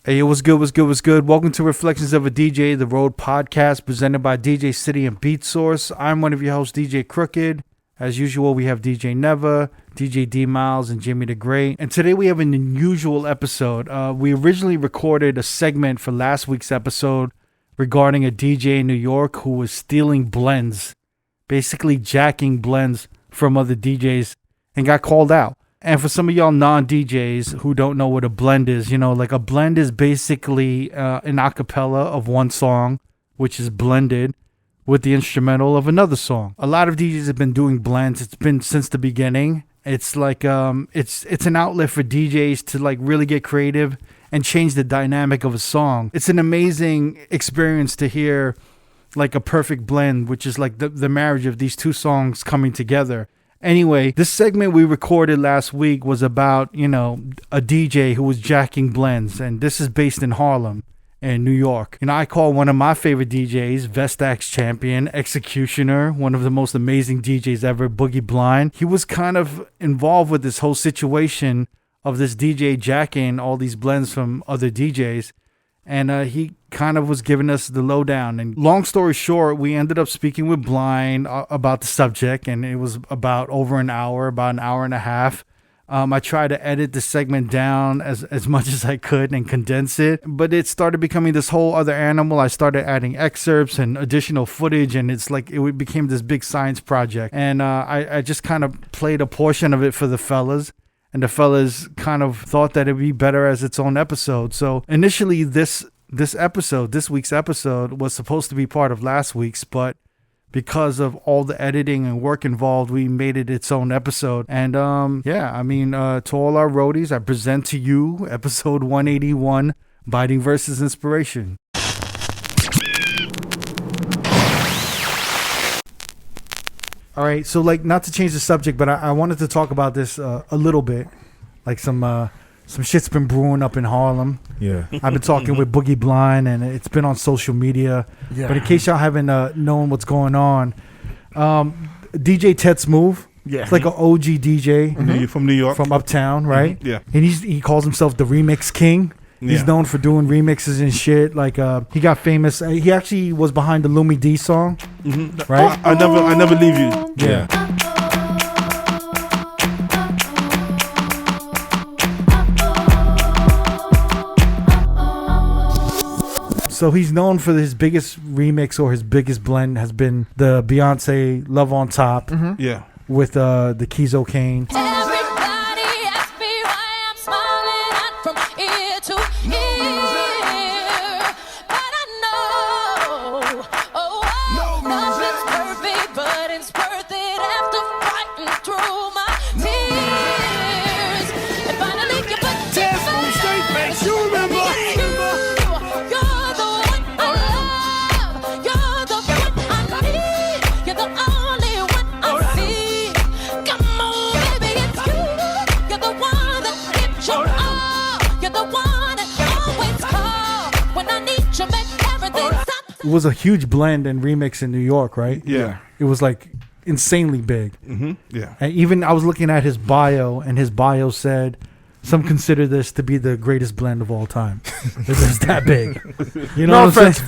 Hey, what's good, what's good, what's good? Welcome to Reflections of a DJ, the R.O.A.D podcast presented by DJ City and Beat Source. I'm one of your hosts, DJ Crooked. As usual, we have DJ Neva, DJ D Miles, and Jimmy the Great. And today we have an unusual episode. We originally recorded a segment for last week's episode regarding a DJ in New York who was stealing blends, basically jacking blends from other DJs, and got called out. And for some of y'all non-DJs who don't know what a blend is, you know, like a blend is basically an acapella of one song, which is blended with the instrumental of another song. A lot of DJs have been doing blends. It's been since the beginning. It's like it's an outlet for DJs to like really get creative and change the dynamic of a song. It's an amazing experience to hear like a perfect blend, which is like the marriage of these two songs coming together. Anyway, this segment we recorded last week was about, you know, a DJ who was jacking blends, and this is based in Harlem in New York. And I call one of my favorite DJs, Vestax champion, Executioner, one of the most amazing DJs ever, Boogie Blind. He was kind of involved with this whole situation of this DJ jacking all these blends from other DJs. And he kind of was giving us the lowdown. And long story short, we ended up speaking with Blind about the subject. And it was about over an hour, about an hour and a half. I tried to edit the segment down as much as I could and condense it. But it started becoming this whole other animal. I started adding excerpts and additional footage. And it's like it became this big science project. And I just kind of played a portion of it for the fellas. And the fellas kind of thought that it'd be better as its own episode. So initially, this week's episode was supposed to be part of last week's, but because of all the editing and work involved, we made it its own episode. And to all our roadies, I present to you episode 181, Biting versus Inspiration. All right, so like not to change the subject, but I wanted to talk about this a little bit. Like some shit's been brewing up in Harlem. Yeah, I've been talking with Boogie Blind, and it's been on social media. Yeah. But in case y'all haven't known what's going on, DJ Tet's Move. Yeah, it's like an OG DJ from New York, from Uptown, right? Mm-hmm. Yeah, and he calls himself the Remix King. He's known for doing remixes and shit. Like he got famous. He actually was behind the Lumi D song, right? I never leave you. Yeah. So he's known for his biggest remix or his biggest blend has been the Beyonce Love on Top. Mm-hmm. Yeah. With the Keezo Kane. It was a huge blend and remix in New York, right? Yeah. It was like insanely big. Mm-hmm. Yeah. And even I was looking at his bio, and his bio said, some consider this to be the greatest blend of all time. It's that big. You know No offense,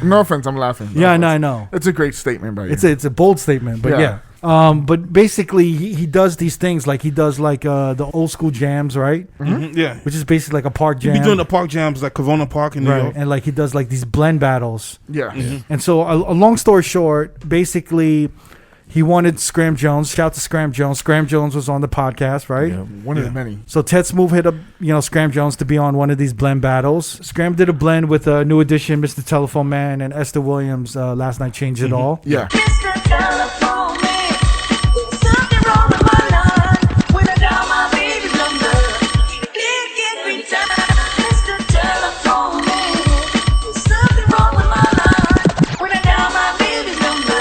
I'm laughing. No offense. I know. It's a great statement by you. It's a bold statement, but yeah. But basically, he does these things like he does like the old school jams, right? Mm-hmm. Yeah, which is basically like a park jam. He be doing the park jams like Corona Park in New York, and like he does like these blend battles. Yeah, and so a long story short, basically, he wanted Scram Jones. Shout out to Scram Jones. Scram Jones was on the podcast, right? Yeah, one of the many. So Tet's Move hit up, Scram Jones to be on one of these blend battles. Scram did a blend with New Edition, Mr. Telephone Man, and Esther Williams. Last Night Changed It All. Yeah. Mr. Telephone Man, there's something wrong with my line. When I dial my baby's number, it can't get returned. Mr. Telephone Man, there's something wrong with my line. When I dial my baby's number,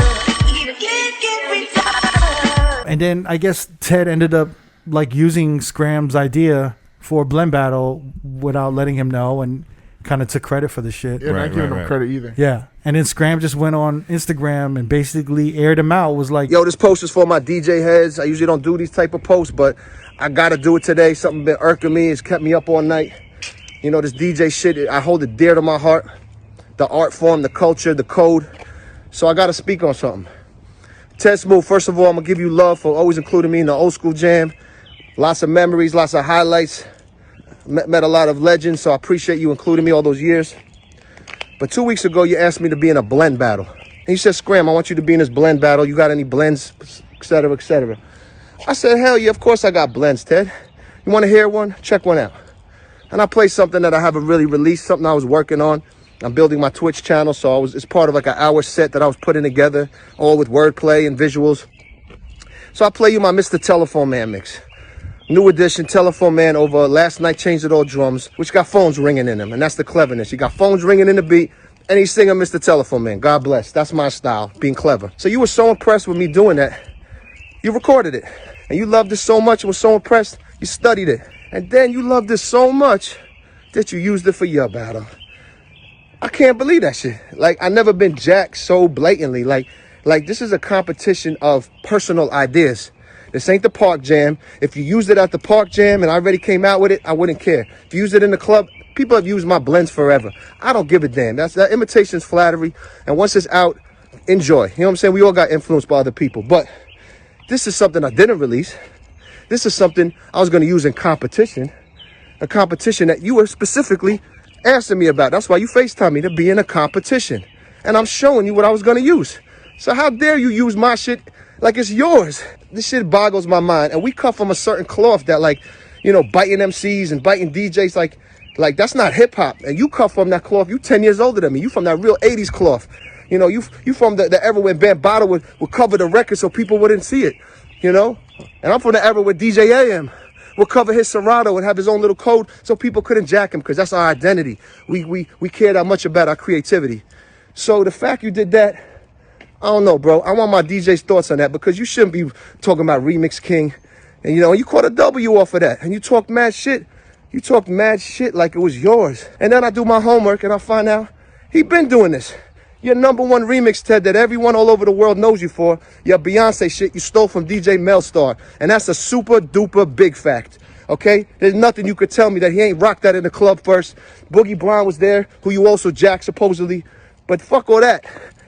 it can't get returned. And then I guess Ted ended up like using Scram's idea for a blend battle without letting him know, and kind of took credit for the shit. Yeah, not giving him credit either. Yeah. And then Scram just went on Instagram and basically aired him out. Was like, yo, this post is for my DJ heads. I usually don't do these type of posts, but I got to do it today. Something been irking me. It's kept me up all night. You know, this DJ shit, I hold it dear to my heart. The art form, the culture, the code. So I gotta speak on something. Ted Smooth, first of all, I'm gonna give you love for always including me in the old school jam. Lots of memories, lots of highlights. Met a lot of legends, so I appreciate you including me all those years. But 2 weeks ago, you asked me to be in a blend battle. And you said, Scram, I want you to be in this blend battle. You got any blends, et cetera, et cetera. I said, hell yeah, of course I got blends, Ted. You want to hear one? Check one out. And I played something that I haven't really released, something I was working on. I'm building my Twitch channel, so it's part of like an hour set that I was putting together, all with wordplay and visuals. So I play you my Mr. Telephone Man mix. New edition, Telephone Man over Last Night Changed It All drums, which got phones ringing in them, and that's the cleverness. You got phones ringing in the beat, and he's singing Mr. Telephone Man. God bless. That's my style, being clever. So you were so impressed with me doing that, you recorded it. And you loved it so much and was so impressed, you studied it. And then you loved it so much that you used it for your battle. I can't believe that shit. Like, I never been jacked so blatantly. Like this is a competition of personal ideas. This ain't the park jam. If you used it at the park jam and I already came out with it, I wouldn't care. If you used it in the club, people have used my blends forever. I don't give a damn. That imitation's flattery. And once it's out, enjoy. You know what I'm saying? We all got influenced by other people. But this is something I didn't release. This is something I was going to use in competition. A competition that you were specifically asking me about. That's why you FaceTime me, to be in a competition. And I'm showing you what I was going to use. So how dare you use my shit like it's yours? This shit boggles my mind. And we cut from a certain cloth that, like, you know, biting MCs and biting DJs, like that's not hip hop. And you cut from that cloth. You 10 years older than me. You from that real 80s cloth. You know, you from the era when Bambaataa would cover the record so people wouldn't see it, you know? And I'm from the era where DJ AM would cover his Serato and have his own little code so people couldn't jack him, because that's our identity. We care that much about our creativity. So the fact you did that, I don't know, bro. I want my DJ's thoughts on that, because you shouldn't be talking about Remix King. And, you know, you caught a W off of that. And you talk mad shit. You talk mad shit like it was yours. And then I do my homework and I find out he been doing this. Your number one remix, Ted, that everyone all over the world knows you for, your Beyonce shit you stole from DJ Melstar. And that's a super duper big fact. Okay? There's nothing you could tell me that he ain't rocked that in the club first. Boogie Blind was there, who you also jacked supposedly. But fuck all that.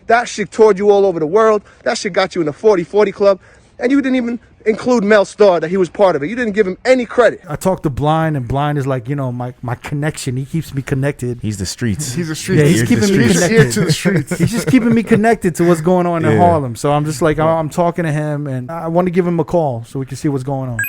That shit toured you all over the world. That shit got you in the 40-40 club. And you didn't even include Melstar, that he was part of it. You didn't give him any credit. I talked to Blind, and Blind is like, you know, my connection. He keeps me connected. He's the streets. He's a street. Yeah, he's keeping me Ear connected to the streets. He's just keeping me connected to what's going on in Yeah. Harlem. So I'm just like, I'm talking to him, and I want to give him a call so we can see what's going on.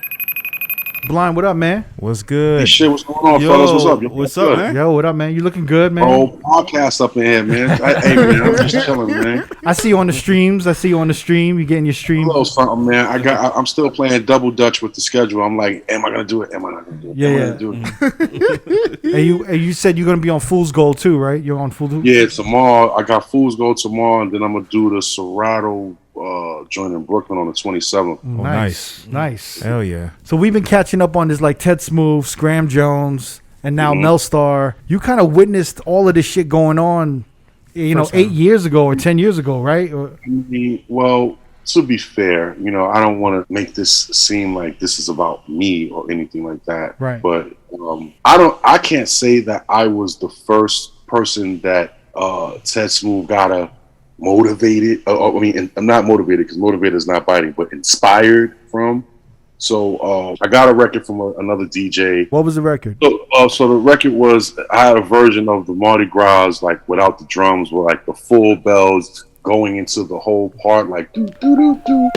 Blind, what up, man? What's good? Hey, shit, what's going on, Yo, fellas? What's up? Yo, what's up, man? Yo, what up, man? You looking good, man? Oh, podcast up in here, man. Hey, man, I'm just chilling, man. I see you on the streams. You getting your stream. A little something, man. I'm still playing double dutch with the schedule. I'm like, am I gonna do it? Am I not gonna do it? Yeah, am I yeah. gonna do it? And you said you're gonna be on Fool's Gold too, right? You're on Fool's Gold. Yeah, tomorrow. I got Fool's Gold tomorrow, and then I'm gonna do the Serato joint in Brooklyn on the 27th. Nice. Hell yeah. So we've been catching up on this, like Ted Smooth, Scram Jones, and now Melstar. You kind of witnessed all of this shit going on, you know, 8 years ago or 10 years ago, right? Well, to be fair, you know, I don't want to make this seem like this is about me or anything like that. Right. But I can't say that I was the first person that Ted Smooth got motivated. I mean, I'm not motivated, because motivated is not biting, but inspired from. So I got a record from another DJ. What was the record? So the record was, I had a version of the Mardi Gras, like without the drums, with like the full bells going into the whole part, like do do do do.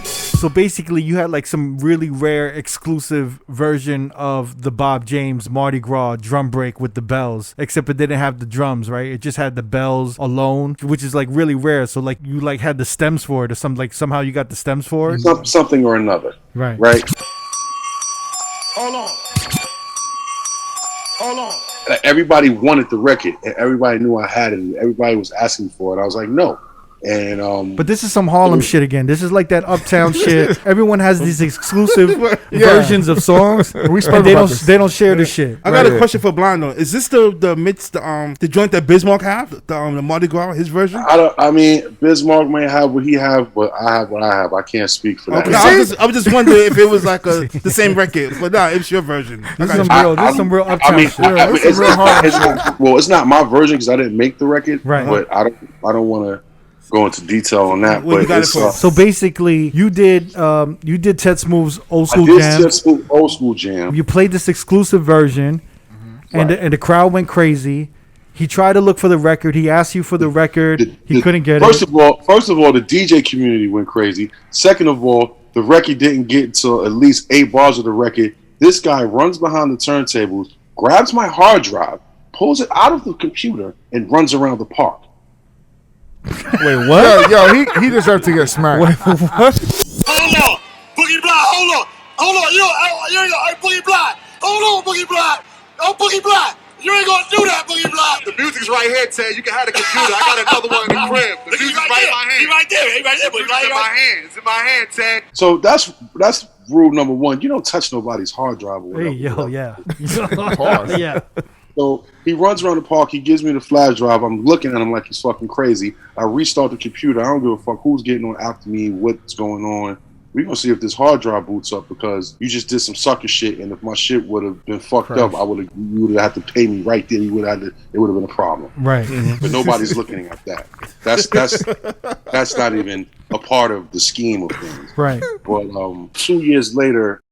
So basically, you had like some really rare exclusive version of the Bob James Mardi Gras drum break with the bells, except it didn't have the drums, right? It just had the bells alone, which is like really rare. So like you like had the stems for it, or some like somehow you got the stems for it, Something or another. right? Right. Hold on. Like, everybody wanted the record, and everybody knew I had it, and everybody was asking for it. I was like, no, And But this is some Harlem shit again. This is like that uptown shit. Everyone has these exclusive versions of songs, We spoke and they about don't this. they don't share the shit. I got a question for Blind though. Is this the joint that Bismarck have? The Mardi Gras, his version? I mean, Bismarck may have what he have, but I have what I have. I can't speak for that. Okay, I was just wondering if it was like the same record, but nah, it's your version. This is some real uptown I mean, shit. it's not my version because I didn't make the record. Right. But I don't want to go into detail on that. What you But got it's, it for? So basically, you did Ted Smooth's old I school did jam. old school jam. You played this exclusive version, and Right. the crowd went crazy. He tried to look for the record. He asked you for the record. He couldn't get First it. of all, the DJ community went crazy. Second of all, the record didn't get until at least 8 bars of the record. This guy runs behind the turntables, grabs my hard drive, pulls it out of the computer, and runs around the park. Wait, what? Yo, he deserved to get smacked. What? Hold on, Boogie Blind. Hold on. You ain't gonna Boogie Blind. Hold on, Boogie Blind. Oh, Boogie Blind. You ain't gonna do that, Boogie Blind. The music's right here, Ted. You can have the computer. I got another one in the crib. The music's right in my hand. He right there. It's in my hand. It's in my hand, Ted. So that's rule number 1. You don't touch nobody's hard drive or whatever. Hey, yo, yeah. Pause. Yeah. So he runs around the park. He gives me the flash drive. I'm looking at him like he's fucking crazy. I restart the computer. I don't give a fuck who's getting on after me, what's going on. We're going to see if this hard drive boots up because you just did some sucker shit. And if my shit would have been fucked up, you would have had to pay me right there. It would have been a problem. Right. But nobody's looking at that. That's not even a part of the scheme of things. Right. But 2 years later,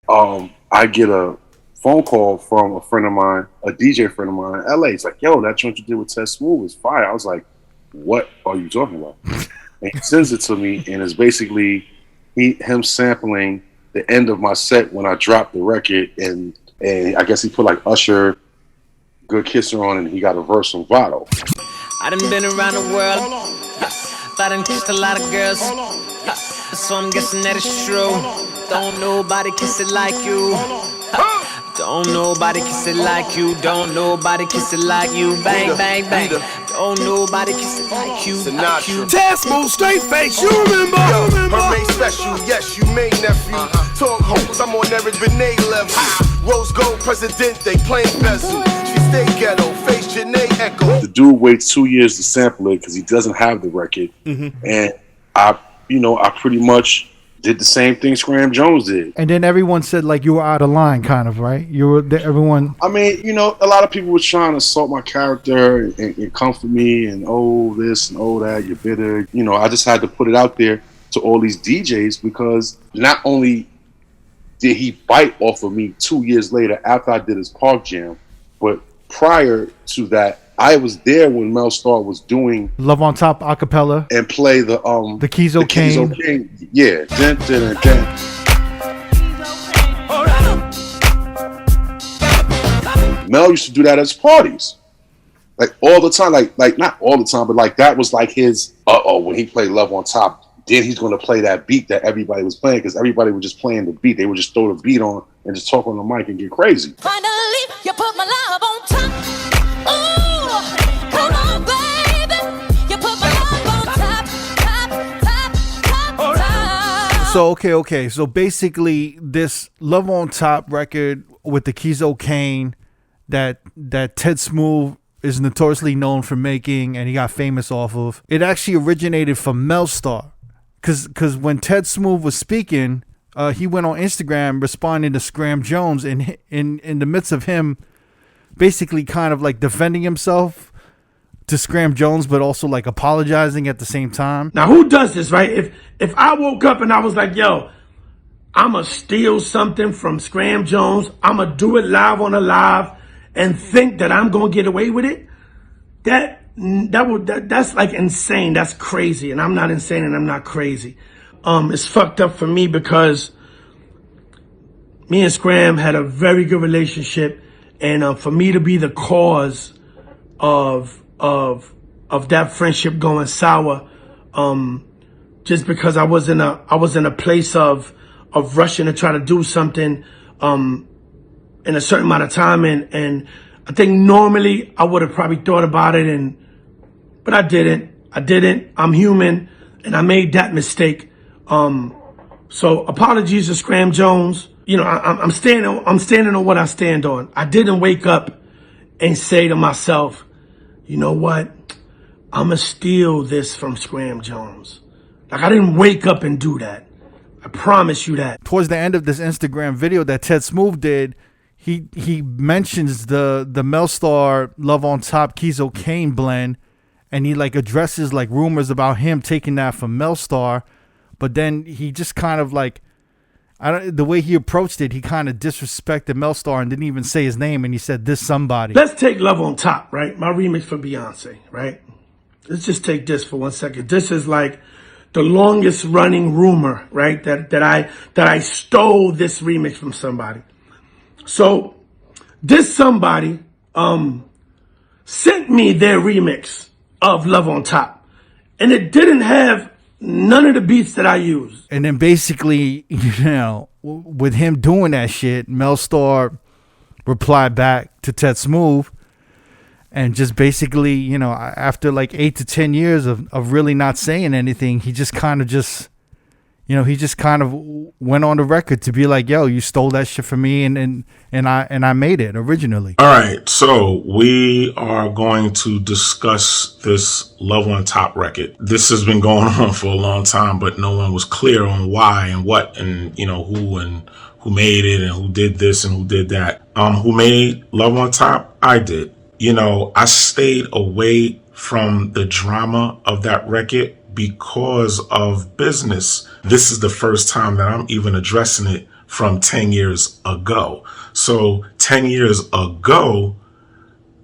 I get a phone call from a friend of mine, a DJ friend of mine in LA. He's like, yo, that joint you did with Ted Smooth was fire. I was like, what are you talking about? And he sends it to me, and it's basically him sampling the end of my set when I dropped the record, and I guess he put like Usher, Good Kisser on, and he got a verse from Vado. I done been around the world, but I done kissed a lot of girls, so I'm guessing that it's true. Don't nobody kiss it like you. Don't nobody kiss it like you. Don't nobody kiss it like you. Bang, bang, bang. Don't nobody kiss it like you. Like you. Ted Smooth, straight face. You remember? Hermain special. Yes, you made nephew. Talk hopes. I'm on Eric Benet level. Rose gold president. They plain bezel. She stay ghetto. Face Janae Echo. The dude waits 2 years to sample it because he doesn't have the record, and I pretty much did the same thing Scram Jones did. And then everyone said like you were out of line, kind of, right? Everyone. I mean, a lot of people were trying to assault my character and comfort me and this and that, you're bitter. I just had to put it out there to all these DJs because not only did he bite off of me 2 years later after I did his Park Jam, but prior to that, I was there when Mel Star was doing Love on Top acapella and play the Keezo Kane. Yeah. Dun, dun, dun, dun. Mel used to do that at his parties, like all the time. Like not all the time, but like that was like his. When he played Love on Top, then he's going to play that beat that everybody was playing because everybody was just playing the beat. They would just throw the beat on and just talk on the mic and get crazy. Finally, you put my love on top. Ooh, come on, baby. You put my love on top, top. So okay. So basically, this Love on Top record with the Keezo Kane that Ted Smooth is notoriously known for making, and he got famous off of. It actually originated from Mel Star, because when Ted Smooth was speaking, he went on Instagram responding to Scram Jones, and in the midst of him basically kind of like defending himself to Scram Jones, but also like apologizing at the same time. Now, who does this, right? If I woke up and I was like, yo, I'ma steal something from Scram Jones, I'ma do it live on a live, and think that I'm gonna get away with it, that's like insane. That's crazy. And I'm not insane and I'm not crazy. It's fucked up for me because me and Scram had a very good relationship, and for me to be the cause of that friendship going sour, just because I was in a place of rushing to try to do something in a certain amount of time, and I think normally I would have probably thought about it, but I didn't. I didn't. I'm human, and I made that mistake. So apologies to Scram Jones. You know, I'm standing on what I stand on. I didn't wake up and say to myself, you know what? I'ma steal this from Scram Jones. Like, I didn't wake up and do that. I promise you that. Towards the end of this Instagram video that Ted Smooth did, he mentions the Melstar Love on Top Keezo Kane blend, and he like addresses like rumors about him taking that from Melstar, but then he just kind of like, the way he approached it, he kind of disrespected Melstar and didn't even say his name, and he said this somebody. Let's take Love on Top, right? My remix for Beyonce, right? Let's just take this for 1 second. This is like the longest running rumor, right? That I stole this remix from somebody. So this somebody sent me their remix of Love on Top, and it didn't have none of the beats that I used. And then basically, you know, with him doing that shit, Melstar replied back to Ted Smooth, and just basically, you know, after like 8 to 10 years of really not saying anything, he just kind of went on the record to be like, yo, you stole that shit from me, and I made it originally. All right, so we are going to discuss this Love on Top record. This has been going on for a long time, but no one was clear on why and what and, you know, who made it and who did this and who did that. Who made Love on Top? I did. You know, I stayed away from the drama of that record because of business. This is the first time that I'm even addressing it from 10 years ago. So 10 years ago,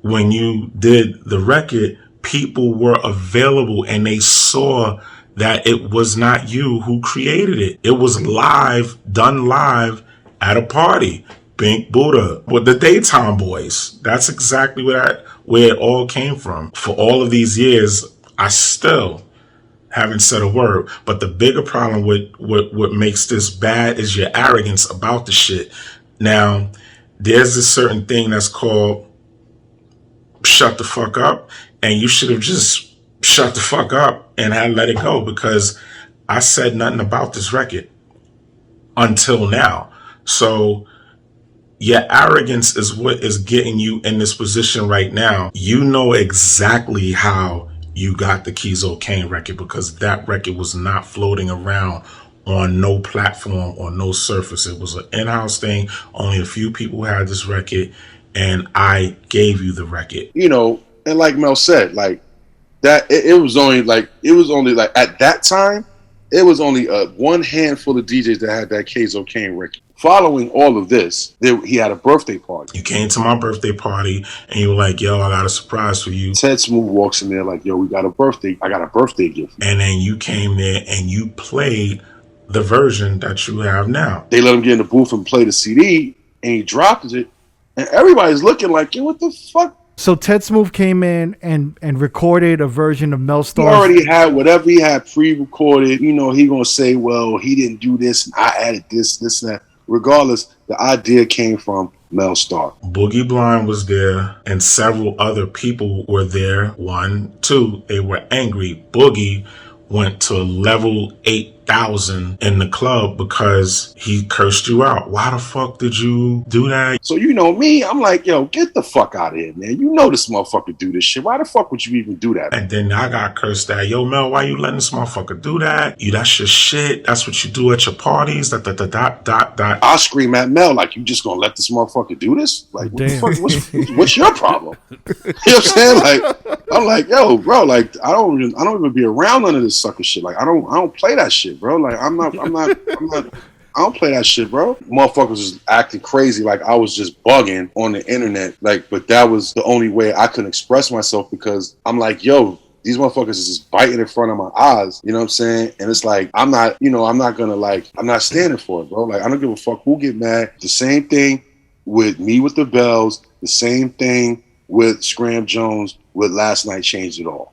when you did the record, people were available and they saw that it was not you who created it. It was live, done live at a party. Bink Buddha with the Daytime Boys. That's exactly where it all came from. For all of these years, I still haven't said a word. But the bigger problem with what makes this bad is your arrogance about the shit. Now, there's a certain thing that's called shut the fuck up, and you should have just shut the fuck up and had let it go, because I said nothing about this record until now. So your arrogance is what is getting you in this position right now. You know exactly how you got the Keezo Kane record, because that record was not floating around on no platform or no surface. It was an in-house thing. Only a few people had this record, and I gave you the record. You know, and like Mel said, like that, it was only like at that time, it was only one handful of DJs that had that Keezo Kane record. Following all of this, he had a birthday party. You came to my birthday party and you were like, yo, I got a surprise for you. Ted Smooth walks in there like, yo, I got a birthday gift. And then you came there and you played the version that you have now. They let him get in the booth and play the CD, and he dropped it, and everybody's looking like, yo, what the fuck? So Ted Smooth came in and recorded a version of Melstar. He already had whatever he had pre-recorded. You know, he gonna say, well, he didn't do this, and I added this, and that. Regardless, the idea came from Melstar. Boogie Blind was there, and several other people were there. 1, 2, they were angry. Boogie went to level 8,000 in the club because he cursed you out. Why the fuck did you do that? So you know me, I'm like, yo, get the fuck out of here, man. You know this motherfucker do this shit. Why the fuck would you even do that? And then I got cursed at. Yo, Mel, why you letting this motherfucker do that? That's your shit. That's what you do at your parties. I scream at Mel like, you just gonna let this motherfucker do this? Like, what the fuck? What's your problem? You know what I'm saying? Like, I'm like, yo, bro, like, I don't even be around none of this sucker shit. Like, I don't play that shit, bro. Like, I don't play that shit, bro. Motherfuckers was acting crazy like I was just bugging on the internet. Like, but that was the only way I could express myself, because I'm like, yo, these motherfuckers is just biting in front of my eyes. You know what I'm saying? And it's like, I'm not standing for it, bro. Like, I don't give a fuck who get mad. The same thing with me with the Bells. The same thing with Scram Jones with Last Night Changed It All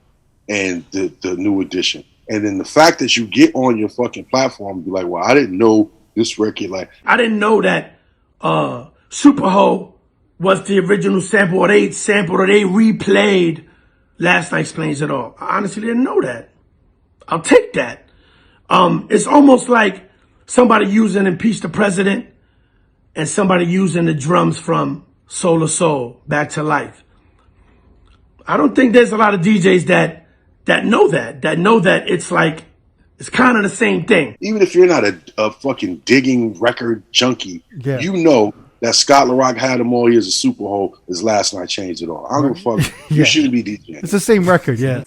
and the new edition. And then the fact that you get on your fucking platform and be like, well, I didn't know this record. Like, I didn't know that Super Ho was the original sample, or they sampled, or they replayed Last Night Explains It All. I honestly didn't know that. I'll take that. It's almost like somebody using Impeach the President and somebody using the drums from Soul to Soul, Back to Life. I don't think there's a lot of DJs that know that it's like, it's kind of the same thing. Even if you're not a fucking digging record junkie, Yeah. you know that Scott LaRock had him all years of Super Bowl. His Last Night Changed It All. I don't give a fuck. Yeah. You shouldn't be DJing. It's the same record, yeah.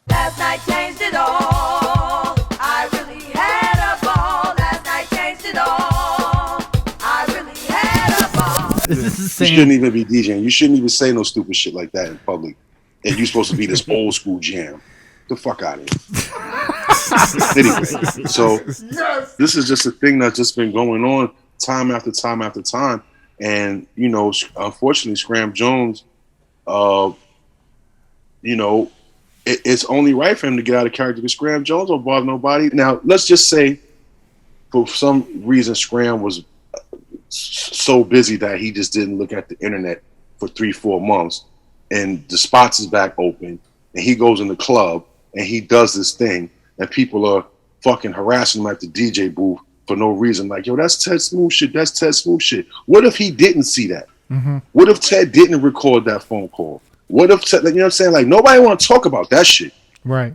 Last night changed it all. I really had a ball. Last night changed it all. I really had a ball. It's the You same. shouldn't even be DJing. You shouldn't even say no stupid shit like that in public. And you're supposed to be this old school jam. Get the fuck out of here. Anyway, so this is just a thing that's just been going on time after time after time. And, you know, unfortunately, Scram Jones, you know, it's only right for him to get out of character because Scram Jones don't bother nobody. Now, let's just say for some reason Scram was so busy that he just didn't look at the internet for 3-4 months, and the spots is back open, and he goes in the club and he does this thing, and people are fucking harassing him at the DJ booth for no reason. Like, yo, that's Ted Smooth shit. That's Ted Smooth shit. What if he didn't see that? Mm-hmm. What if Ted didn't record that phone call? What if Ted, you know what I'm saying? Like, nobody want to talk about that shit. Right.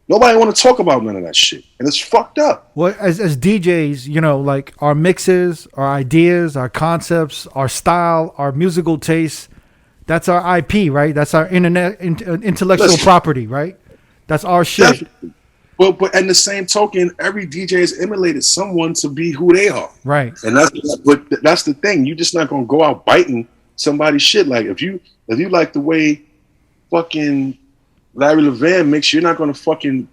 Nobody want to talk about none of that shit. And it's fucked up. Well, as DJs, you know, like our mixes, our ideas, our concepts, our style, our musical tastes, that's our IP, right? That's our intellectual Listen. property, right? That's our shit. Definitely. But in the same token, every DJ has emulated someone to be who they are. Right. And that's the thing. You're just not gonna go out biting somebody's shit. Like if you like the way fucking Larry Levan mix, you're not gonna fucking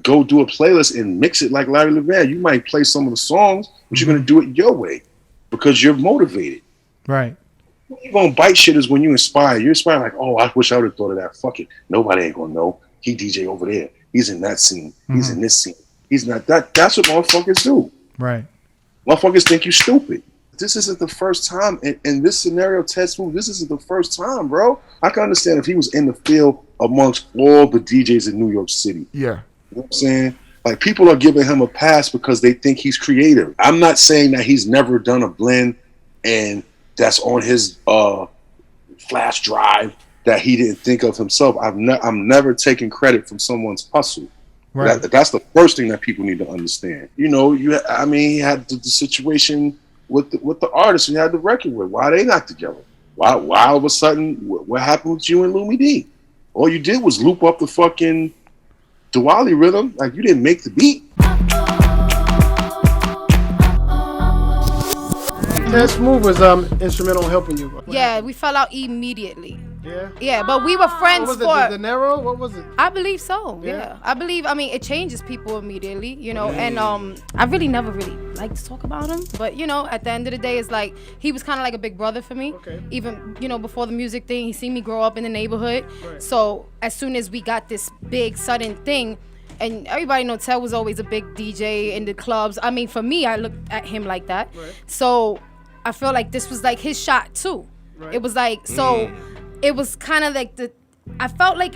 go do a playlist and mix it like Larry Levan. You might play some of the songs, but you're gonna do it your way because you're motivated. Right. When you're gonna bite shit is when you inspire. You're inspired like, oh, I wish I would have thought of that. Fuck it. Nobody ain't gonna know. He DJ over there. He's in that scene. He's in this scene. He's not that. That's what motherfuckers do. Right. Motherfuckers think you stupid. This isn't the first time in this scenario, Ted Smooth. This isn't the first time, bro. I can understand if he was in the field amongst all the DJs in New York City. Yeah. You know what I'm saying? Like, people are giving him a pass because they think he's creative. I'm not saying that he's never done a blend and that's on his flash drive that he didn't think of himself. I'm never taking credit from someone's hustle. Right. That's the first thing that people need to understand. You know, he had the situation with the artist he had the record with. Why are they not together? Why all of a sudden, what happened with you and Lumi D? All you did was loop up the fucking Diwali rhythm. Like, you didn't make the beat. Ted Smooth was instrumental in helping you. Yeah, we fell out immediately. Yeah. Yeah, but we were friends What was for. it? The Nero? What was it? I believe so. Yeah. Yeah. I mean, it changes people immediately, you know. And I really never really liked to talk about him, but you know, at the end of the day, it's like he was kind of like a big brother for me. Okay. Even, you know, before the music thing, he seen me grow up in the neighborhood. Right. So as soon as we got this big sudden thing, and everybody know Ted was always a big DJ in the clubs. I mean, for me, I looked at him like that. Right. So I feel like this was like his shot too. Right. It was like, so it was kind of like I felt like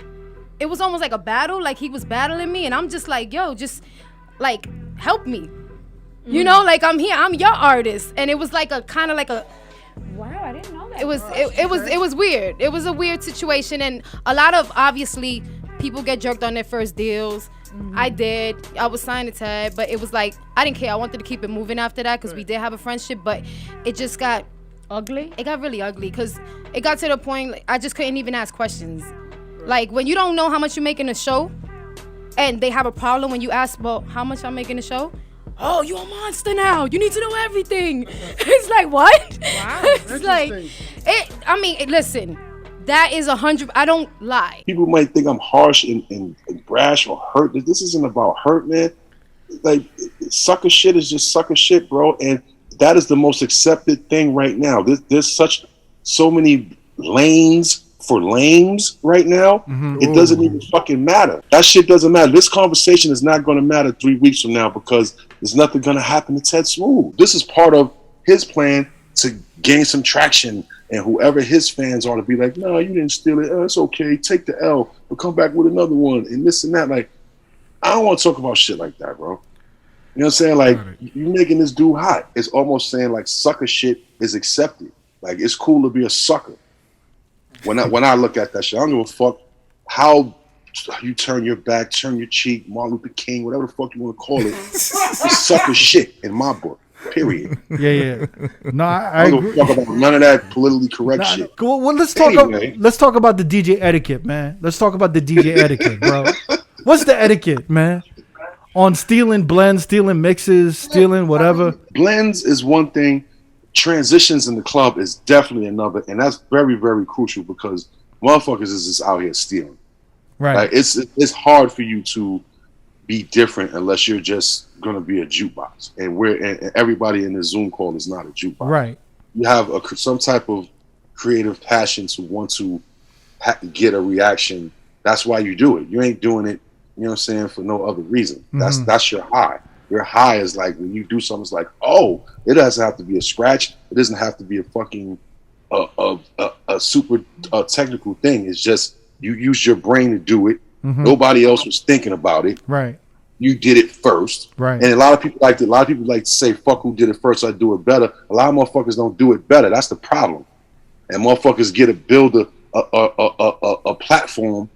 it was almost like a battle, like he was battling me, and I'm just like, yo, just like help me. You know, like I'm here, I'm your artist. And it was like a kind of like a, wow, I didn't know that. It was weird. It was a weird situation, and a lot of, obviously, people get jerked on their first deals. I did. I was signed to Ted, but it was like, I didn't care. I wanted to keep it moving after that because we did have a friendship, but it just got ugly. It got really ugly because it got to the point, like, I just couldn't even ask questions. Like, when you don't know how much you make in a show, and they have a problem when you ask, well, how much I'm making a show? Oh, you a monster now. You need to know everything. It's like, what? Wow. It's like, listen, that is 100. I don't lie. People might think I'm harsh and brash or hurt. This isn't about hurt, man. Like, sucker shit is just sucker shit, bro. And that is the most accepted thing right now. There's so many lanes for lames right now. It doesn't even fucking matter. That shit doesn't matter. This conversation is not going to matter 3 weeks from now because there's nothing gonna happen to Ted Smooth. This is part of his plan to gain some traction, and whoever his fans are to be like, no, you didn't steal it. It's okay. Take the L, but come back with another one, and this and that. Like, I don't want to talk about shit like that, bro. You know what I'm saying? Like, you making this dude hot. It's almost saying like sucker shit is accepted. Like, it's cool to be a sucker. When I look at that shit, I don't give a fuck how you turn your back, turn your cheek, Martin Luther King, whatever the fuck you want to call it. It's sucker shit in my book. Period. Yeah. No, I don't agree. give a fuck about none of that politically correct shit. Well, let's talk about the DJ etiquette, man. Let's talk about the DJ etiquette, bro. What's the etiquette, man? On stealing blends, stealing mixes, stealing whatever. Blends is one thing. Transitions in the club is definitely another, and that's very, very crucial because motherfuckers is just out here stealing. Right. Like, it's hard for you to be different unless you're just gonna be a jukebox, and everybody in this Zoom call is not a jukebox. Right. You have some type of creative passion to want to get a reaction. That's why you do it. You ain't doing it, you know what I'm saying, for no other reason. Mm-hmm. That's your high. Your high is like when you do something, it's like, oh, it doesn't have to be a scratch. It doesn't have to be a fucking a super technical thing. It's just you use your brain to do it. Mm-hmm. Nobody else was thinking about it. Right. You did it first. Right. And a lot of people like to say, fuck who did it first, I do it better. A lot of motherfuckers don't do it better. That's the problem. And motherfuckers build a platform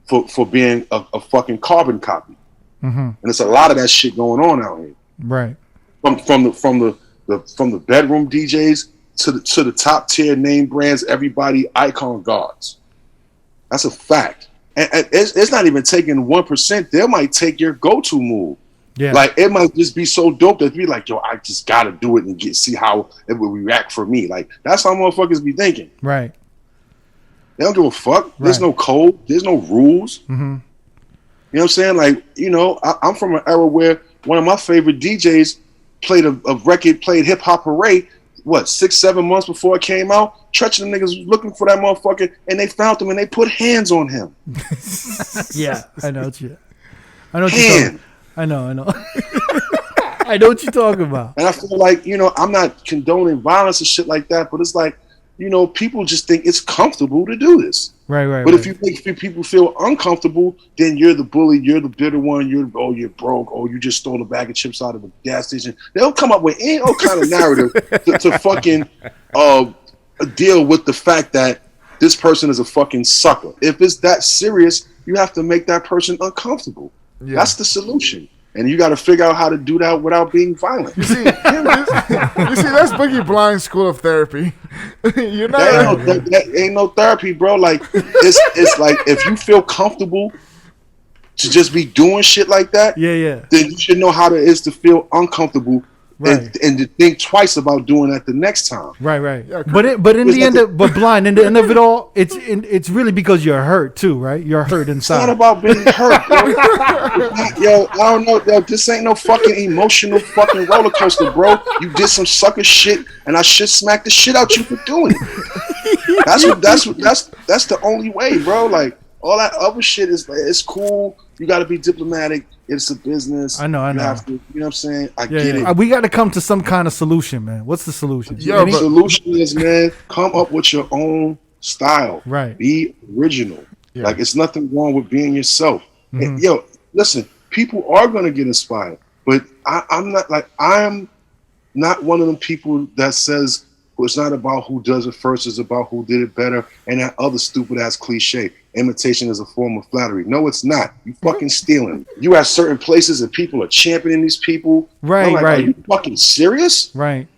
for being a fucking carbon copy. Mm-hmm. And it's a lot of that shit going on out here. Right. From the bedroom DJs to the top tier name brands, everybody icon guards. That's a fact. And it's not even taking 1%. They might take your go-to move. Yeah. Like, it might just be so dope that be like, yo, I just gotta do it and see how it will react for me. Like, that's how motherfuckers be thinking. Right. They don't give a fuck. Right. There's no code. There's no rules. Mm-hmm. You know what I'm saying? Like, you know, I'm from an era where one of my favorite DJs played a record, played Hip Hop Parade, 6-7 months before it came out. Tretch and the niggas was looking for that motherfucker, and they found him, and they put hands on him. Yeah, I know what you. I know what you're talking. I know. I know what you're talking about. And I feel like, you know, I'm not condoning violence and shit like that, but it's like, you know, people just think it's comfortable to do this. Right. But if you make people feel uncomfortable, then you're the bully, you're the bitter one, you're broke, you just stole a bag of chips out of a gas station. They'll come up with any old kind of narrative to fucking deal with the fact that this person is a fucking sucker. If it's that serious, you have to make that person uncomfortable. Yeah. That's the solution. And you got to figure out how to do that without being violent. You see, that's Boogie Blind school of therapy. You're not. That ain't no therapy, bro. Like, it's like if you feel comfortable to just be doing shit like that, yeah, then you should know how it is to feel uncomfortable. Right. And to think twice about doing that the next time. Right. Yeah, but in the end of it all, it's really because you're hurt too, right? You're hurt inside. It's not about being hurt, bro. Yo, I don't know. Yo, this ain't no fucking emotional fucking roller coaster, bro. You did some sucker shit, and I should smack the shit out you for doing it. That's the only way, bro. Like, all that other shit it's cool. You got to be diplomatic. It's a business. I know. You have to, you know what I'm saying? I get it. We got to come to some kind of solution, man. What's the solution? The solution is, man, come up with your own style. Right. Be original. Yeah. Like, it's nothing wrong with being yourself. Mm-hmm. And, yo, listen, people are going to get inspired, but I'm not one of them people that says, well, it's not about who does it first, it's about who did it better, and that other stupid ass cliche. Imitation is a form of flattery. No, it's not. You fucking stealing. You at certain places and people are championing these people. Right. Are you fucking serious? Right.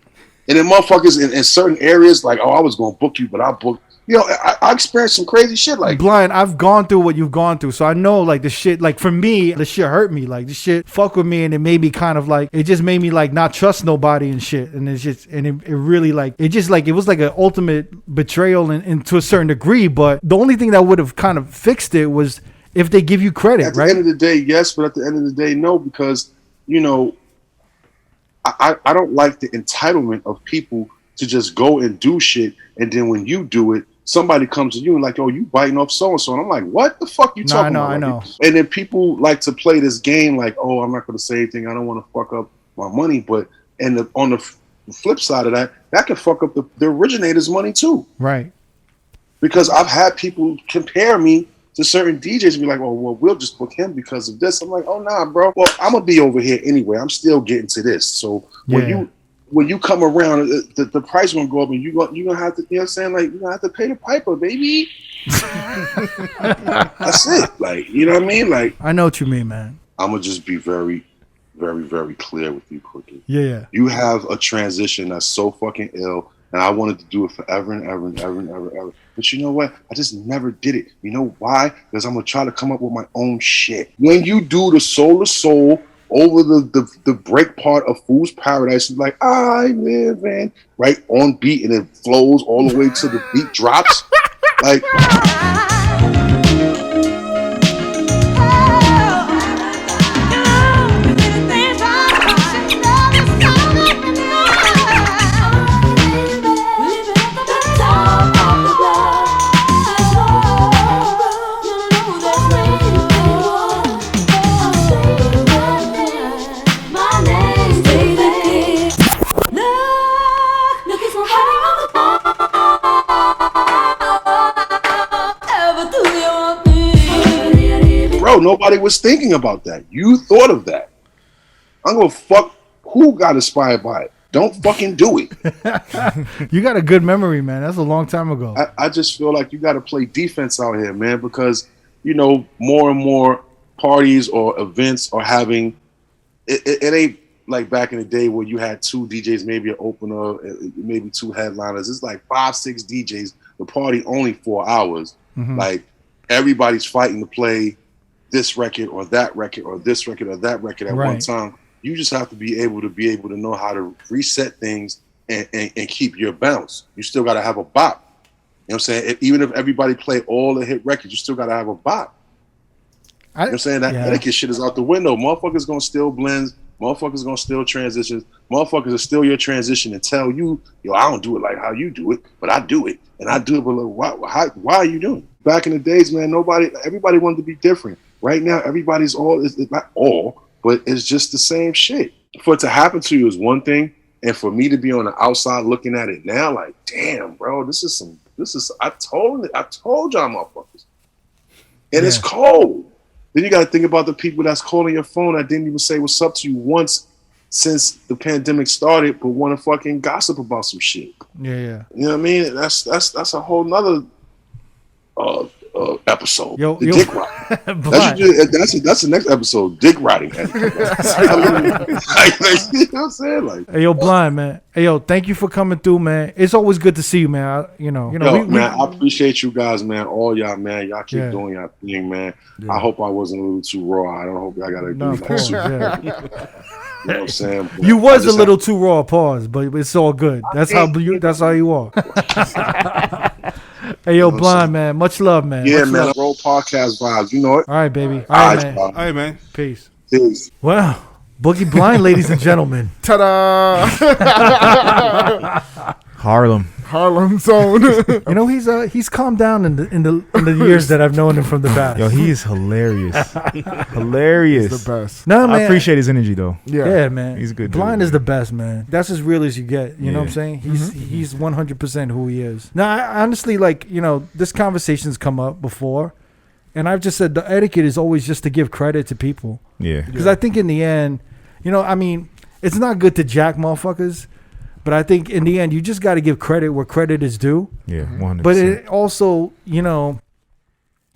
And then motherfuckers in certain areas, like, I was going to book you, but I booked. You know, I experienced some crazy shit like Blind. I've gone through what you've gone through, so I know, like, the shit. Like, for me, the shit hurt me. Like, the shit fuck with me, and it made me kind of like, it just made me like not trust nobody and shit. And it's just, and it really like, it just like, it was like an ultimate betrayal and to a certain degree. But the only thing that would have kind of fixed it was if they give you credit, right? At the end of the day, yes, but at the end of the day, no, because, you know, I don't like the entitlement of people to just go and do shit, and then when you do it, somebody comes to you and like, oh, you biting off so-and-so. And I'm like, what the fuck you talking about? I know. And then people like to play this game like, oh, I'm not going to say anything. I don't want to fuck up my money, but on the flip side of that can fuck up the originator's money too. Right. Because I've had people compare me to certain DJs and be like, well, we'll just book him because of this. I'm like, oh nah, bro. Well, I'm gonna be over here anyway. I'm still getting to this. So when you come around, the price won't go up, and you're gonna have to, you know what I'm saying? Like, you're gonna have to pay the piper, baby. That's it. Like, you know what I mean? Like, I know what you mean, man. I'm gonna just be very, very, very clear with you, Crooked. Yeah. You have a transition that's so fucking ill, and I wanted to do it forever and ever and ever and ever and ever. But you know what? I just never did it. You know why? Because I'm gonna try to come up with my own shit. When you do the soul to soul over the break part of Fool's Paradise, it's like, I live in, right on beat, and it flows all the way to the beat drops. Like, bro, nobody was thinking about that. You thought of that. I'm gonna fuck who got inspired by it. Don't fucking do it. You got a good memory, man. That's a long time ago. I just feel like you got to play defense out here, man, because, you know, more and more parties or events are having it ain't like back in the day where you had 2 DJs, maybe an opener, maybe 2 headliners. It's like 5-6 DJs. The party only 4 hours. Mm-hmm. Like, everybody's fighting to play this record or that record or this record or that record at one time. You just have to be able to know how to reset things and keep your bounce. You still got to have a bop. You know what I'm saying? Even if everybody play all the hit records, you still got to have a bop. You know what I'm saying? That etiquette shit is out the window. Motherfuckers going to steal blends. Motherfuckers going to steal transitions. Motherfuckers will steal your transition and tell you, yo, I don't do it like how you do it, but I do it. And I do it, but like, why are you doing it? Back in the days, man, everybody wanted to be different. Right now, everybody's it's not all, but it's just the same shit. For it to happen to you is one thing, and for me to be on the outside looking at it now, like, damn, bro, I told y'all motherfuckers. And it's cold. Then you got to think about the people that's calling your phone that didn't even say what's up to you once since the pandemic started, but want to fucking gossip about some shit. Yeah. You know what I mean? That's a whole nother episode. Yo, dick riding. That's the next episode. Dick riding. You know what I'm saying? Like, hey, yo, Blind, man. Hey, yo, thank you for coming through, man. It's always good to see you, man. Man, I appreciate you guys, man. All y'all, man. Y'all keep doing y'all thing, man. Yeah. I hope I wasn't a little too raw. I don't hope I gotta do that. You know what I'm saying? But you was a little too raw, pause, but it's all good. That's how you are. Hey, yo, Blind, man. Much love, man. Yeah, much man. Love. Roll podcast vibes. You know it. All right, baby. All right, man. All right, man. Peace. Peace. Well, Boogie Blind, ladies and gentlemen. Ta-da! Harlem zone. You know, he's calmed down in the years that I've known him from the past. Yo, he is hilarious. Hilarious. He's the best. No, man. I appreciate his energy though. Yeah, man. He's a good. Blind dude, is the best, man. That's as real as you get. You know what I'm saying? He's 100% who he is. Now, I honestly, like, you know, this conversation's come up before, and I've just said the etiquette is always just to give credit to people. Yeah. Because I think in the end, you know, I mean, it's not good to jack motherfuckers. But I think in the end, you just got to give credit where credit is due. Yeah, 100%. But it also, you know,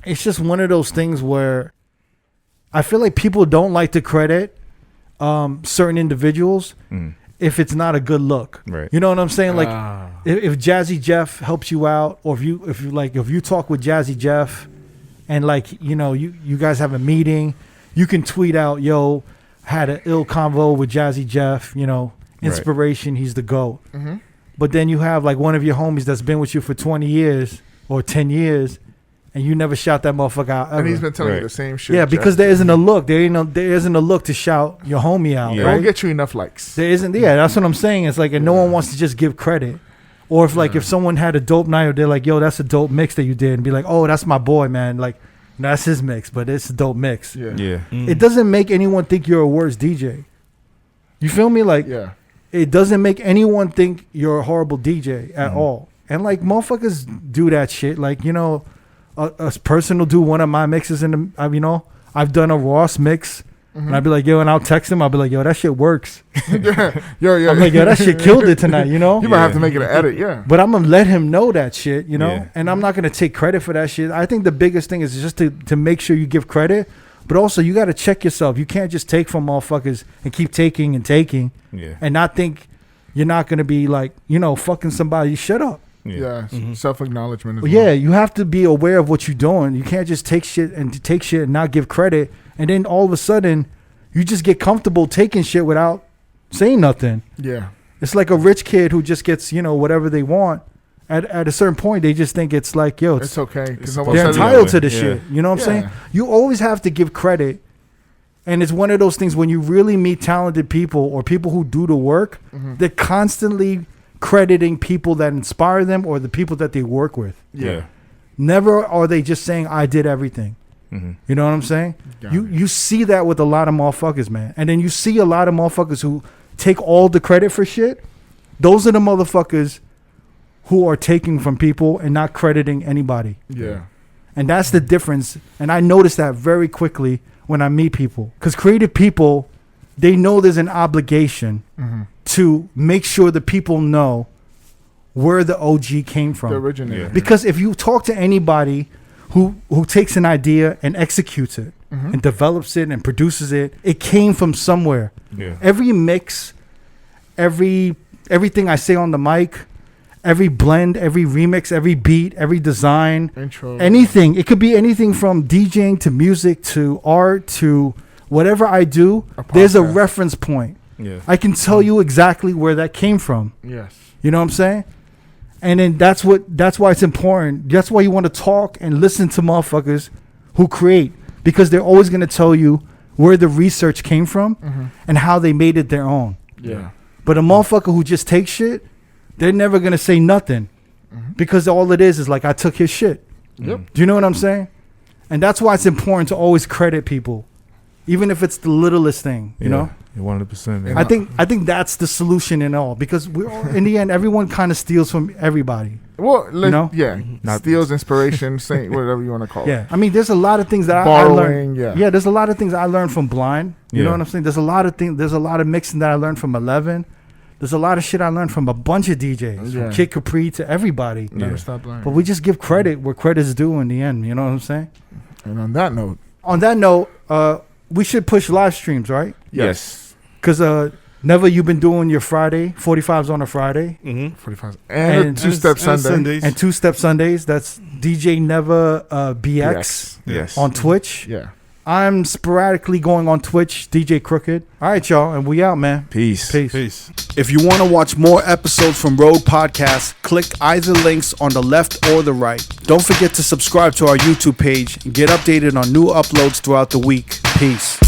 it's just one of those things where I feel like people don't like to credit certain individuals if it's not a good look. Right. You know what I'm saying? Like if Jazzy Jeff helps you out, or if you talk with Jazzy Jeff, and like, you know, you guys have a meeting, you can tweet out, yo, had an ill convo with Jazzy Jeff, you know. Inspiration, he's the GOAT. But then you have like one of your homies that's been with you for 20 years or 10 years, and you never shout that motherfucker out ever. And he's been telling you the same shit. Yeah, because there isn't a look. There isn't a look to shout your homie out. Yeah. Right? Don't get you enough likes. There isn't. Yeah, that's what I'm saying. It's like, and no one wants to just give credit. Or if like if someone had a dope night, or they're like, yo, that's a dope mix that you did, and be like, oh, that's my boy, man. Like, no, that's his mix, but it's a dope mix. Yeah. It doesn't make anyone think you're a worse DJ. You feel me? Like, Yeah. it doesn't make anyone think you're a horrible DJ at all. And like motherfuckers do that shit. Like, you know, a person will do one of my mixes in the, you know, I've done a Ross mix. And I'd be like, yo, and I'll text him. I'll be like, yo, that shit works. Yo, I'm like, yo, that shit killed it tonight, you know? You might have to make it an edit, yeah. But I'm going to let him know that shit, you know? Yeah. And I'm not going to take credit for that shit. I think the biggest thing is just to make sure you give credit. But also, you got to check yourself. You can't just take from motherfuckers and keep taking and taking and not think you're not going to be like, you know, fucking somebody. Shut up. Yeah, self-acknowledgement. Yeah, you have to be aware of what you're doing. You can't just take shit and not give credit. And then all of a sudden, you just get comfortable taking shit without saying nothing. Yeah. It's like a rich kid who just gets, you know, whatever they want. At a certain point, they just think it's like, yo, it's okay. They're entitled to the shit. You know what I'm saying? You always have to give credit. And it's one of those things when you really meet talented people or people who do the work, they're constantly crediting people that inspire them or the people that they work with. Yeah. Never are they just saying, I did everything. You know what I'm saying? You see that with a lot of motherfuckers, man. And then you see a lot of motherfuckers who take all the credit for shit. Those are the motherfuckers who are taking from people and not crediting anybody. Yeah. And that's the difference. And I notice that very quickly when I meet people. Because creative people, they know there's an obligation to make sure the people know where the OG came from. The originator. Yeah. Because if you talk to anybody who takes an idea and executes it and develops it and produces it, it came from somewhere. Yeah. Every mix, everything I say on the mic, every blend, every remix, every beat, every design, intro, anything. It could be anything from DJing to music to art to whatever I do. There's a reference point. Yeah. I can tell you exactly where that came from. Yes. You know what I'm saying? And then that's why it's important. That's why you want to talk and listen to motherfuckers who create, because they're always going to tell you where the research came from and how they made it their own. Yeah. But a motherfucker who just takes shit, they're never going to say nothing because all it is like, I took his shit. Yep. Do you know what I'm saying? And that's why it's important to always credit people, even if it's the littlest thing, you know? 100%. Man. I think that's the solution in all, because we're all, in the end, everyone kind of steals from everybody. Well, you know? Yeah. Steals inspiration, say whatever you want to call it. Yeah. I mean, there's a lot of things that I Borrowing, learned. Yeah, there's a lot of things I learned from Blind. You know what I'm saying? There's a lot of things. There's a lot of mixing that I learned from 11. There's a lot of shit I learned from a bunch of DJs, from Kid Capri to everybody. Never stop learning. But we just give credit where credit's due in the end. You know what I'm saying? And on that note, we should push live streams, right? Yes. Because Never, you've been doing your Friday, 45s on a Friday. 45s. And two-step Sundays. And two-step Sundays. That's DJ Never BX yes. on Twitch. Yeah. I'm sporadically going on Twitch, DJ Crooked. All right, y'all, and we out, man. Peace. If you want to watch more episodes from R.O.A.D Podcast, click either links on the left or the right. Don't forget to subscribe to our YouTube page and get updated on new uploads throughout the week. Peace.